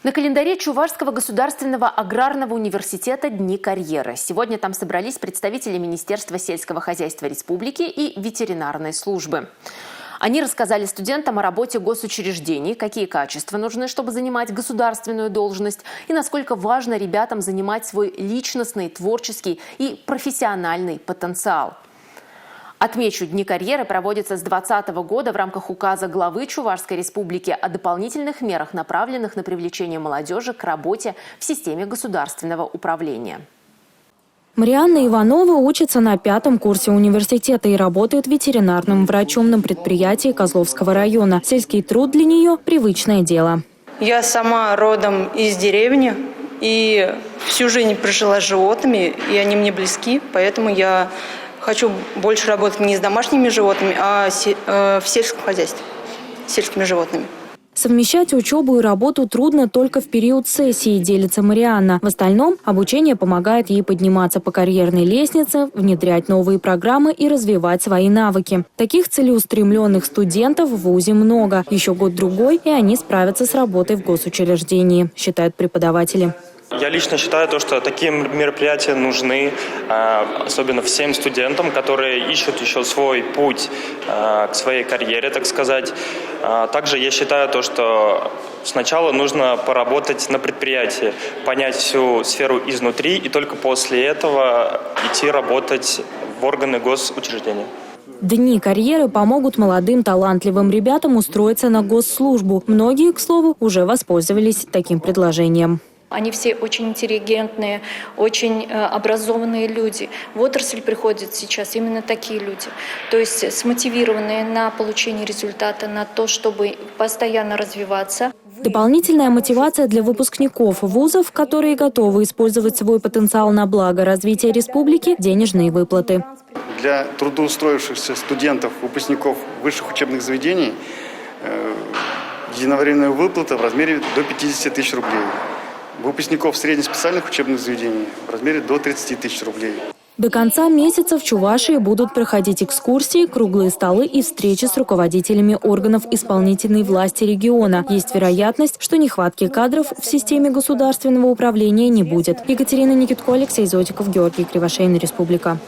На календаре Чувашского государственного аграрного университета «Дни карьеры». Сегодня там собрались представители Министерства сельского хозяйства республики и ветеринарной службы. Они рассказали студентам о работе госучреждений, какие качества нужны, чтобы занимать государственную должность, и насколько важно ребятам занимать свой личностный, творческий и профессиональный потенциал. Отмечу, Дни карьеры проводятся с 2020 года в рамках указа главы Чувашской республики о дополнительных мерах, направленных на привлечение молодежи к работе в системе государственного управления. Марианна Иванова учится на 5-м курсе университета и работает ветеринарным врачом на предприятии Козловского района. Сельский труд для нее – привычное дело. Я сама родом из деревни и всю жизнь прожила с животными, и они мне близки, поэтому я хочу больше работать не с домашними животными, а в сельском хозяйстве, с сельскими животными. Совмещать учебу и работу трудно только в период сессии, делится Марианна. В остальном обучение помогает ей подниматься по карьерной лестнице, внедрять новые программы и развивать свои навыки. Таких целеустремленных студентов в вузе много. Еще год-другой, и они справятся с работой в госучреждении, считают преподаватели. Я лично считаю, что такие мероприятия нужны, особенно всем студентам, которые ищут еще свой путь к своей карьере, так сказать. Также я считаю, что сначала нужно поработать на предприятии, понять всю сферу изнутри, и только после этого идти работать в органы госучреждения. Дни карьеры помогут молодым талантливым ребятам устроиться на госслужбу. Многие, к слову, уже воспользовались таким предложением. Они все очень интеллигентные, очень образованные люди. В отрасль приходят сейчас именно такие люди. То есть смотивированные на получение результата, на то, чтобы постоянно развиваться. Дополнительная мотивация для выпускников вузов, которые готовы использовать свой потенциал на благо развития республики – денежные выплаты. Для трудоустроившихся студентов, выпускников высших учебных заведений единовременная выплата в размере до 50 тысяч рублей. Выпускников среднеспециальных учебных заведений в размере до 30 тысяч рублей. До конца месяца в Чувашии будут проходить экскурсии, круглые столы и встречи с руководителями органов исполнительной власти региона. Есть вероятность, что нехватки кадров в системе государственного управления не будет. Екатерина Никитко, Алексей Зотиков, Георгий Кривошеин, Республика.